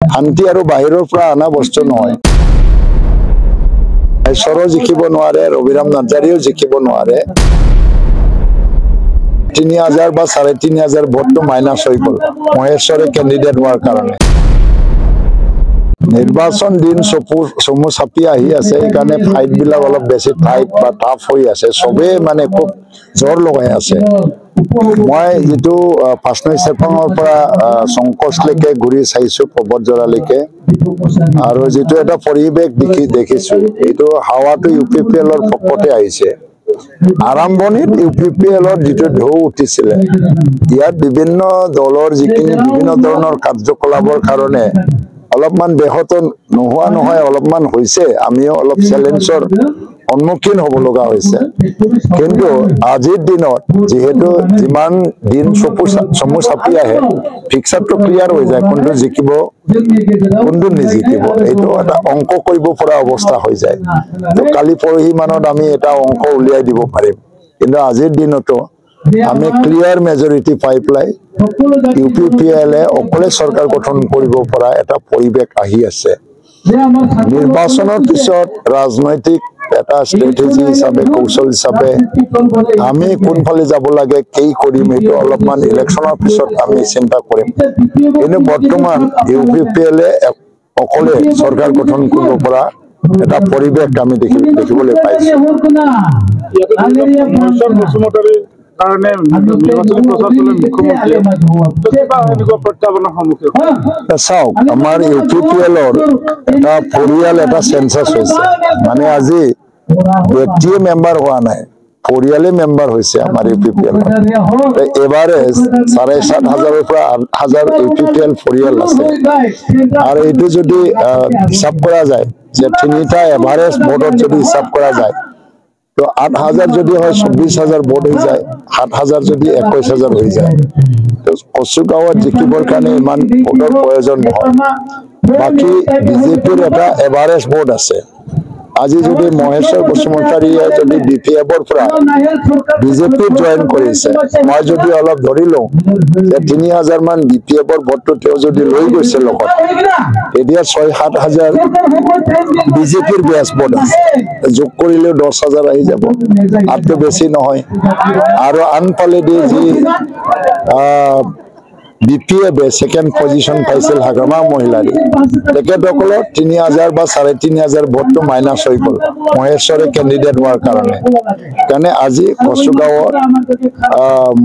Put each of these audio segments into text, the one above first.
শান্তি আৰু বাহিৰৰ পৰা আনা বস্তু নহয়। ঈশ্বৰো জিকিব নোৱাৰে, ৰবিৰাম নাৰ্জাৰীও জিকিব নোৱাৰে। 3000 বা 3500 ভোটটো মাইনাছ হৈ গ'ল মহেশ্বৰে কেণ্ডিডেট হোৱাৰ কাৰণে। নিৰ্বাচন দিন চমু চাপি আহি আছে, সেইকাৰণে ফাইট বিলাক অলপ বেছি টাইট বা টাফ হৈ আছে। চবেই মানে খুব জোৰ লগাই আছে। মই যিটো পাঁচনৈ চেপাঙৰ পৰা সংকোচলৈকে ঘূৰি চাইছো পৰ্বতজোৰালৈকে, আৰু যিটো এটা পৰিৱেশ দেখিছো, এইটো হাৱাটো UPPLৰ পক্ষতে আহিছে। আৰম্ভণিত UPPLৰ যিটো ঢৌ উঠিছিলে, ইয়াত বিভিন্ন দলৰ যিখিনি বিভিন্ন ধৰণৰ কাৰ্যকলাপৰ কাৰণে অলপমান ব্যাহত নোহোৱা নহয়, অলপমান হৈছে। আমিও অলপ চেলেঞ্জৰ সন্মুখীন হ'ব লগা হৈছে। কিন্তু আজিৰ দিনত যিহেতু যিমান দিন চমু চাপি আহে, পিকচাৰটো ক্লিয়াৰ হৈ যায়, কোনটো জিকিব কোনটো নিজিকিব, এইটো এটা অংক কৰিব পৰা অৱস্থা হৈ যায়। কালি পৰহি মানত আমি এটা অংক উলিয়াই দিব পাৰিম, কিন্তু আজিৰ দিনতো আমি ক্লিয়াৰ মেজৰিটি পাই পেলাই UPPLে অকলে চৰকাৰ গঠন কৰিব পৰা এটা পৰিৱেশ আহি আছে। নিৰ্বাচনৰ পিছত ৰাজনৈতিক এটা ষ্ট্ৰেটেজি হিচাপে, কৌশল হিচাপে আমি কোনফালে যাব লাগে, কি কৰিম, সেইটো অলপমান ইলেকশ্যনৰ পিছত আমি চিন্তা কৰিম। কিন্তু বৰ্তমান UPPLে অকলে চৰকাৰ গঠন কৰিব পৰা এটা পৰিৱেশ আমি দেখিবলৈ পাইছো। চাওক, আমাৰ UPPLৰ এটা পৰিয়াল এটা চেঞ্চাছ হৈছে, মানে আজি ব্যক্তিয়ে মেম্বাৰ হোৱা নাই, পৰিয়ালে মেম্বাৰ হৈছে আমাৰ UPPL। এভাৰেজ 7,500 পৰা 8,000 UPPL পৰিয়াল আছে। আৰু এইটো যদি হিচাপ কৰা যায় যে 3টা এভাৰেজ ভোটত যদি হিচাপ কৰা যায়, তো 8,000 যদি হয় 24,000 ভোট হৈ যায়, 7,000 যদি 21,000 হৈ যায়। তো কচুগাঁৱত জিকিবৰ কাৰণে ইমান ভোটৰ প্ৰয়োজন নহয়। বাকী বিজেপিৰ এটা এভাৰেজ ভোট আছে। আজি যদি মহেশ্বৰ বসুমতাৰীয়ে যদি BPFৰ পৰা বিজেপিত জইন কৰিছে, মই যদি অলপ ধৰি লওঁ যে 3,000 মান BPFৰ ভোটটো তেওঁ যদি লৈ গৈছে লগত, এতিয়া 6,000-7,000 বিজেপিৰ বেছ ভোট আছে। যোগ কৰিলেও 10,000 আহি যাব, তাতকৈ বেছি নহয়। আৰু আনফালেদি যি BPFে ছেকেণ্ড পজিশ্যন পাইছিল হাগ্ৰামা মহিলাৰী, তেখেতসকলৰ 3,000 বা 3,500 ভোটটো মাইনাছ হৈ গ'ল মহেশ্বৰে কেণ্ডিডেট হোৱাৰ কাৰণে। সেইকাৰণে আজি কচুগাঁৱত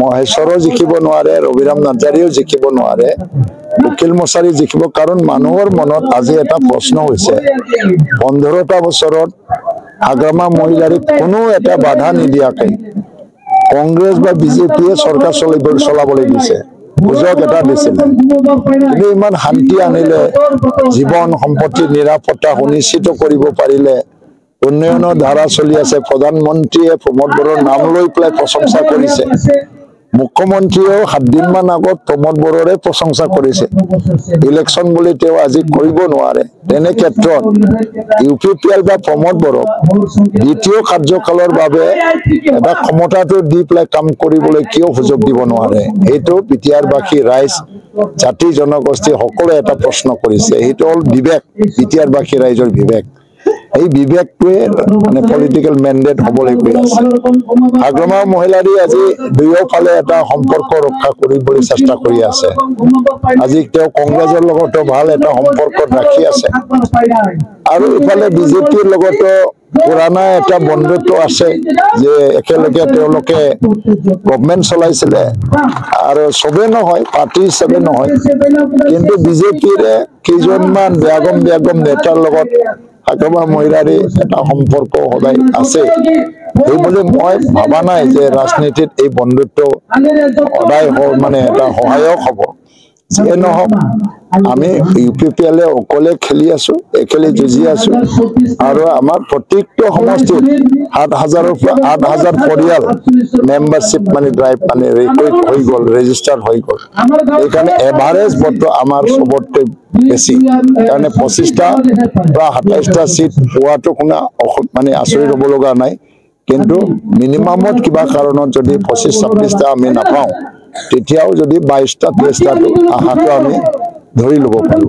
মহেশ্বৰো জিকিব নোৱাৰে, ৰবিৰাম নাৰ্জাৰীও জিকিব নোৱাৰে, উকিল মছাৰী জিকিব। কাৰণ মানুহৰ মনত আজি এটা প্ৰশ্ন হৈছে, 15টা বছৰত হাগ্ৰামা মহিলাৰীক কোনো এটা বাধা নিদিয়াকৈ কংগ্ৰেছ বা বিজেপিয়ে চৰকাৰ চলাবলৈ দিছে, সুযোগ এটা দিছিলে। কিন্তু ইমান শান্তি আনিলে, জীৱন সম্পত্তিৰ নিৰাপত্তা সুনিশ্চিত কৰিব পাৰিলে, উন্নয়নৰ ধাৰা চলি আছে। প্ৰধানমন্ত্ৰীয়ে প্ৰমোদ বড়োৰ নাম লৈ পেলাই প্ৰশংসা কৰিছে। মুখ্যমন্ত্ৰীয়েও 7 দিনমান আগত প্ৰমোদ বড়োৰে প্ৰশংসা কৰিছে। ইলেকশ্যন বুলি তেওঁ আজি কৰিব নোৱাৰে। তেনে ক্ষেত্ৰত UPPL বা প্ৰমোদ বড়োক দ্বিতীয় কাৰ্যকালৰ বাবে এটা ক্ষমতাটো দি পেলাই কাম কৰিবলৈ কিয় সুযোগ দিব নোৱাৰে, এইটো বিটিয়াৰবাসী ৰাইজ, জাতি জনগোষ্ঠী সকলোৱে এটা প্ৰশ্ন কৰিছে। সেইটো হ'ল বিবেক, বিটিয়াৰবাসী ৰাইজৰ বিবেক। এই বিবেকটোৱে মানে পলিটিকেল মেণ্ডেট হ'বলৈ গৈ আছে। হাগ্ৰামা মহিলাৰী আজি দুয়োফালে এটা সম্পৰ্ক ৰক্ষা কৰিবলৈ চেষ্টা কৰি আছে। আজি তেওঁ কংগ্ৰেছৰ লগতো ভাল এটা সম্পৰ্কত ৰাখি আছে, আৰু ইফালে বিজেপিৰ লগতো পুৰণা এটা বন্ধুত্ব আছে, যে একেলগে তেওঁলোকে গভমেণ্ট চলাইছিলে। আৰু চবেই নহয়, পাৰ্টি হিচাপে নহয়, কিন্তু বিজেপিৰে কেইজনমান বেগম নেতাৰ লগত হাগ্ৰামা মহিলাৰী এটা সম্পৰ্ক সদায় আছে। সেইবুলি মই ভাবা নাই যে ৰাজনীতিত এই বন্ধুত্ব সদায় মানে এটা সহায়ক হ'ব। যিয়ে নহওক, আমি UPPLে অকলে খেলি আছো, একেলে যুঁজি আছো। আৰু আমাৰ প্ৰত্যেকটো সমষ্টিত 7,000-ৰ পৰা 8,000 পৰিয়াল মেম্বাৰশ্বিপ মানে ড্ৰাইভ মানে ৰিকুইট হৈ গ'ল, ৰেজিষ্টাৰ্ড হৈ গ'ল। সেইকাৰণে এভাৰেজ ভোটটো আমাৰ চবতকৈ বেছি। সেইকাৰণে 25টা বা 27টা চিট পোৱাটো কোনো মানে আচৰিত হ'ব লগা নাই। কিন্তু মিনিমামত কিবা কাৰণত যদি 25-26টা আমি নাপাওঁ, তেতিয়াও যদি 22টা 23টাটো আশাটো আমি ধৰি ল'ব পাৰোঁ।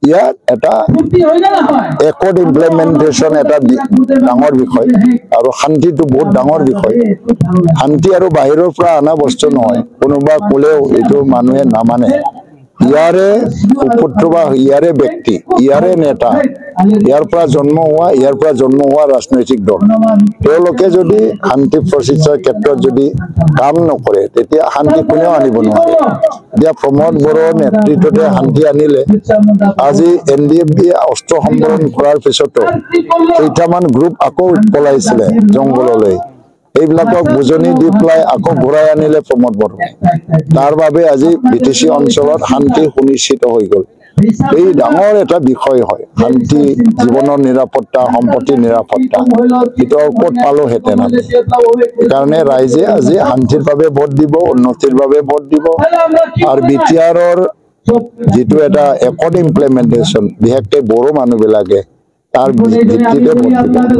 ইয়াত এটা একৰ্ড ইমপ্লিমেণ্টেশ্যন এটা ডাঙৰ বিষয় আৰু শান্তিটো বহুত ডাঙৰ বিষয় শান্তি আৰু বাহিৰৰ পৰা অনা বস্তু নহয় কোনোবা ক'লেও এইটো মানুহে নামানে ইয়াৰে সুপুত্ৰ বা ইয়াৰে ব্যক্তি ইয়াৰে নেতা ইয়াৰ পৰা জন্ম হোৱা ৰাজনৈতিক দল তেওঁলোকে যদি শান্তি প্ৰচেষ্টাৰ ক্ষেত্ৰত যদি কাম নকৰে তেতিয়া শান্তি কোনেও আনিব নোৱাৰে এতিয়া প্ৰমোদ বড়োৰ নেতৃত্বতে শান্তি আনিলে আজি NDFB অস্ত্ৰ সম্বৰণ কৰাৰ পিছতো কেইটামান গ্ৰুপ আকৌ পলাইছিলে জংঘললৈ এইবিলাকক বুজনি দি পেলাই আকৌ ঘূৰাই আনিলে প্ৰমোদ বড়োৱে তাৰ বাবে আজি BTC অঞ্চলত শান্তি সুনিশ্চিত হৈ গ'ল এই ডাঙৰ এটা বিষয় হয় শান্তি জীৱনৰ নিৰাপত্তা সম্পত্তিৰ নিৰাপত্তা এটা ক'ত পালোহেঁতেন আমি সেইকাৰণে ৰাইজে আজি শান্তিৰ বাবে ভোট দিব উন্নতিৰ বাবে ভোট দিব আৰু BTRৰ যিটো এটা একৰ্ড ইমপ্লিমেণ্টেশ্যন বিশেষকৈ বড়ো মানুহবিলাকে তাৰ ভিত্তিতে ভোট দিব